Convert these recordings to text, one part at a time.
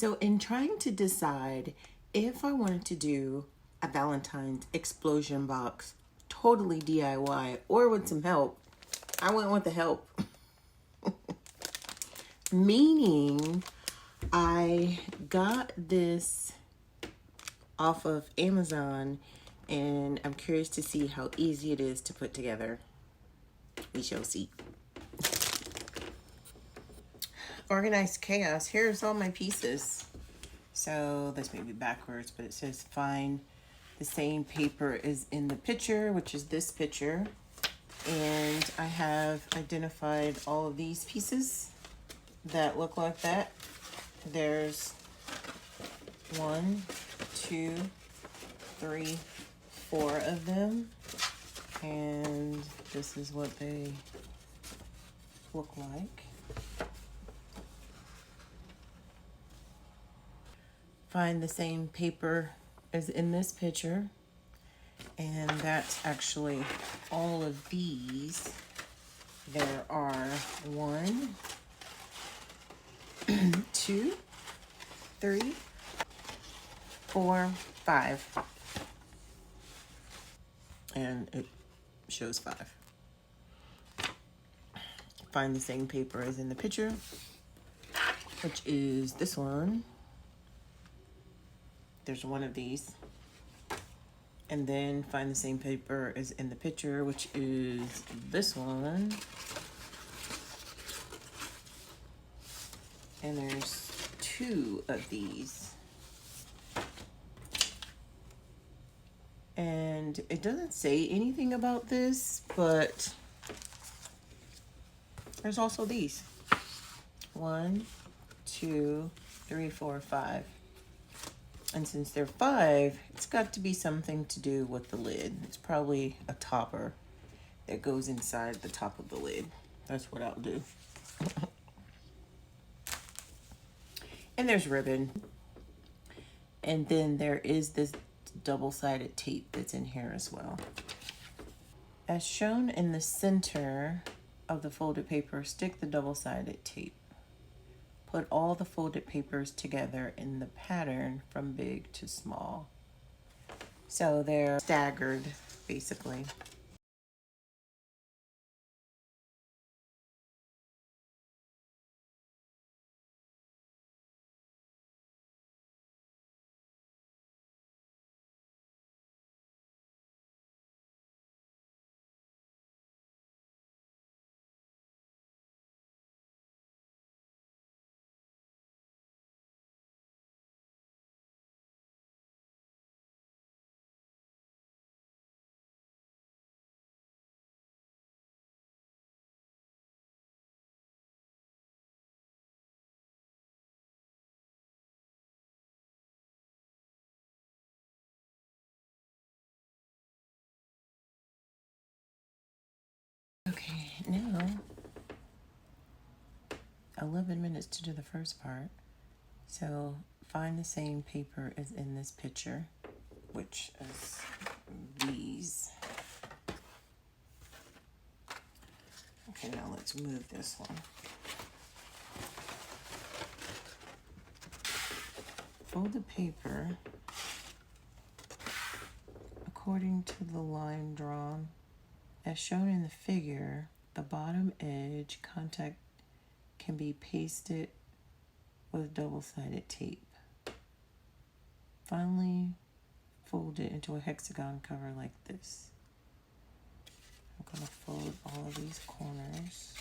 So in trying to decide if I wanted to do a Valentine's explosion box, totally DIY, or with some help, I went with the help. Meaning, I got this off of Amazon, and I'm curious to see how easy it is to put together. We shall see. Organized chaos. Here's all my pieces. So this may be backwards, but it says find the same paper as in the picture, which is this picture. And I have identified all of these pieces that look like that. There's 1, 2, 3, 4 of them. And this is what they look like. Find the same paper as in this picture, and that's actually all of these. There are 1, 2, 3, 4, 5, and it shows 5. Find the same paper as in the picture, which is this one. There's 1 of these. And then find the same paper as in the picture, which is this one. And there's 2 of these. And it doesn't say anything about this, but there's also these. 1, 2, 3, 4, 5. And since they're 5, it's got to be something to do with the lid. It's probably a topper that goes inside the top of the lid. That's what I'll do. And there's ribbon. And then there is this double-sided tape that's in here as well. As shown in the center of the folded paper, stick the double-sided tape. Put all the folded papers together in the pattern from big to small. So they're staggered, basically. Okay, now 11 minutes to do the first part. So find the same paper as in this picture, which is these. Okay, now let's move this one. Fold the paper according to the line drawn. As shown in the figure, the bottom edge contact can be pasted with double-sided tape. Finally, fold it into a hexagon cover like this. I'm going to fold all of these corners.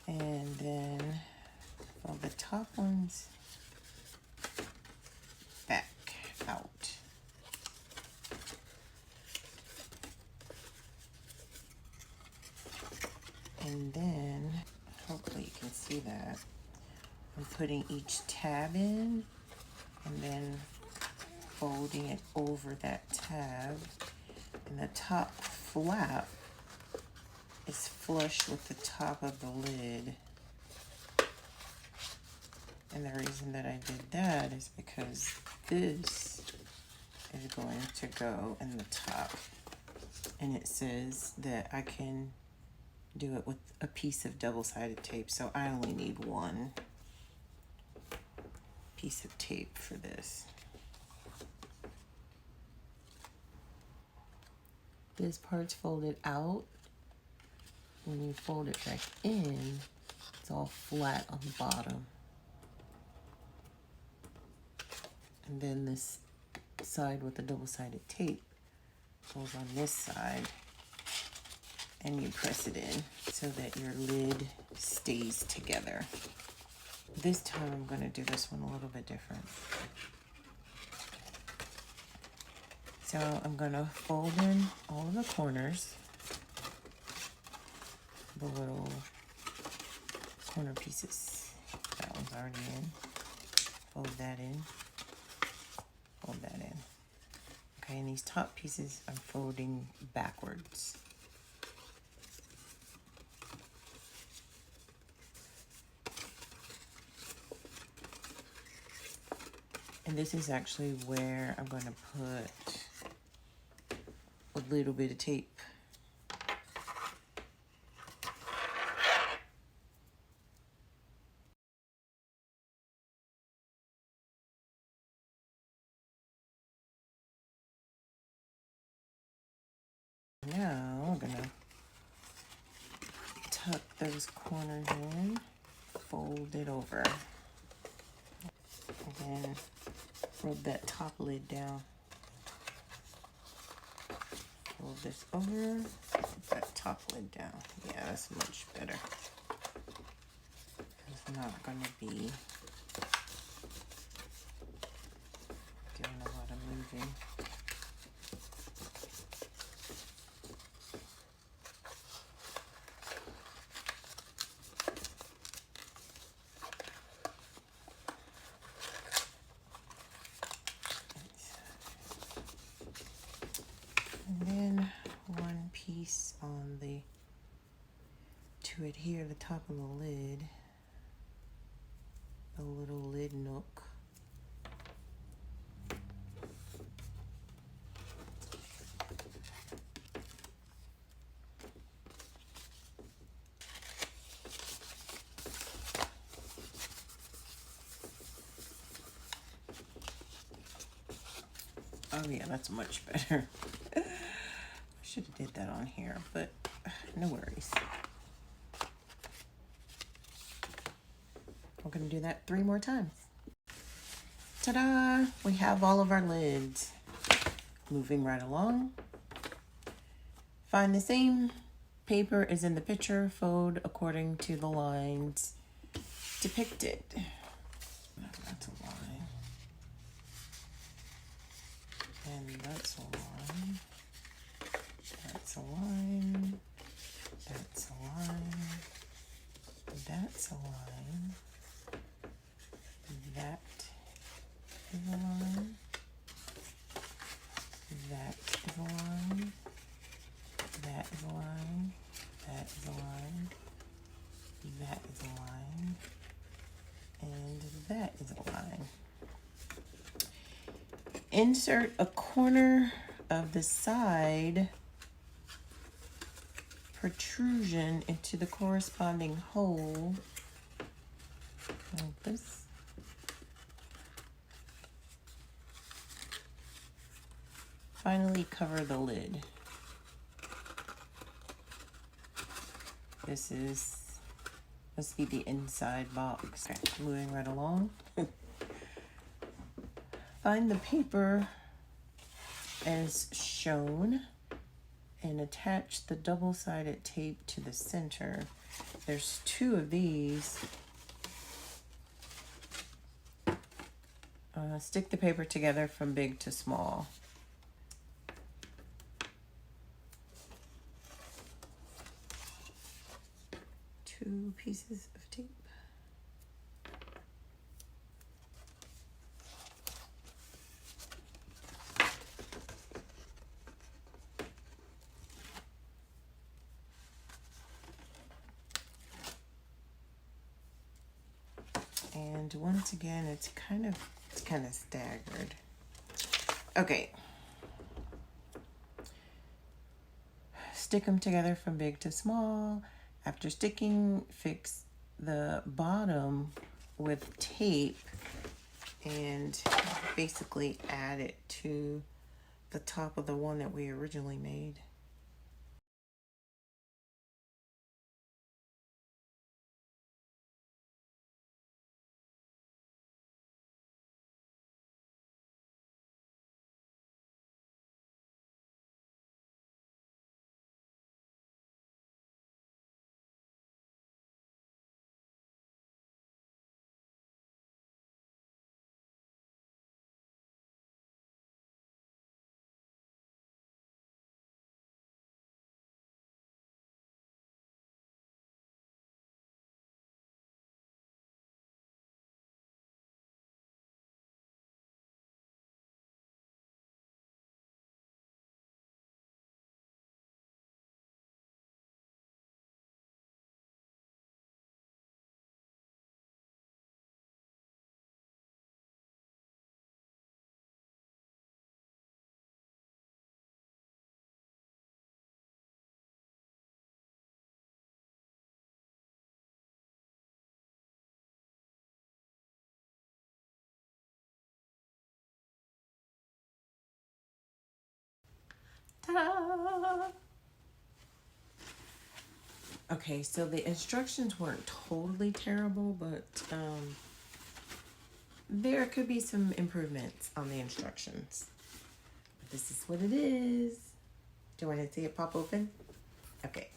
And then fold the top ones back out. And then, hopefully you can see that, I'm putting each tab in and then folding it over that tab. And the top flap is flush with the top of the lid. And the reason that I did that is because this is going to go in the top. And it says that I can do it with a piece of double-sided tape, so I only need one piece of tape for this. This part's folded out. When you fold it back in, it's all flat on the bottom. And then this side with the double-sided tape goes on this side, and you press it in so that your lid stays together. This time I'm going to do this one a little bit different. So I'm going to fold in all of the corners, the little corner pieces. That one's already in. Fold that in. Fold that in. Okay, and these top pieces I'm folding backwards. And this is actually where I'm going to put a little bit of tape. Now we're going to tuck those corners in, fold it over, and then rub that top lid down. Fold this over, put that top lid down. Yeah, that's much better. It's not going to be doing a lot of moving. And then one piece on the, to adhere the top of the lid, the little lid nook. Oh yeah, that's much better. I should have did that on here, but no worries. We're gonna do that 3 more times. Ta-da! We have all of our lids. Moving right along. Find the same paper as in the picture, fold according to the lines depicted. That's a line. And that's a line. That's a line. That's a line. That's a line. That is a line. That is a line. That is a line. That is a line. That is a line. And that is a line. Insert a corner of the side protrusion into the corresponding hole like this. Finally, cover the lid. This must be the inside box. Okay, moving right along. Find the paper as shown and attach the double-sided tape to the center. There's 2 of these. Stick the paper together from big to small. Two pieces of tape. And once again, it's kind of staggered. Okay. stick them together from big to small. After sticking, fix the bottom with tape and basically add it to the top of the one that we originally made. Ta-da! Okay, so the instructions weren't totally terrible, but there could be some improvements on the instructions. But this is what it is. Do you want to see it pop open? Okay.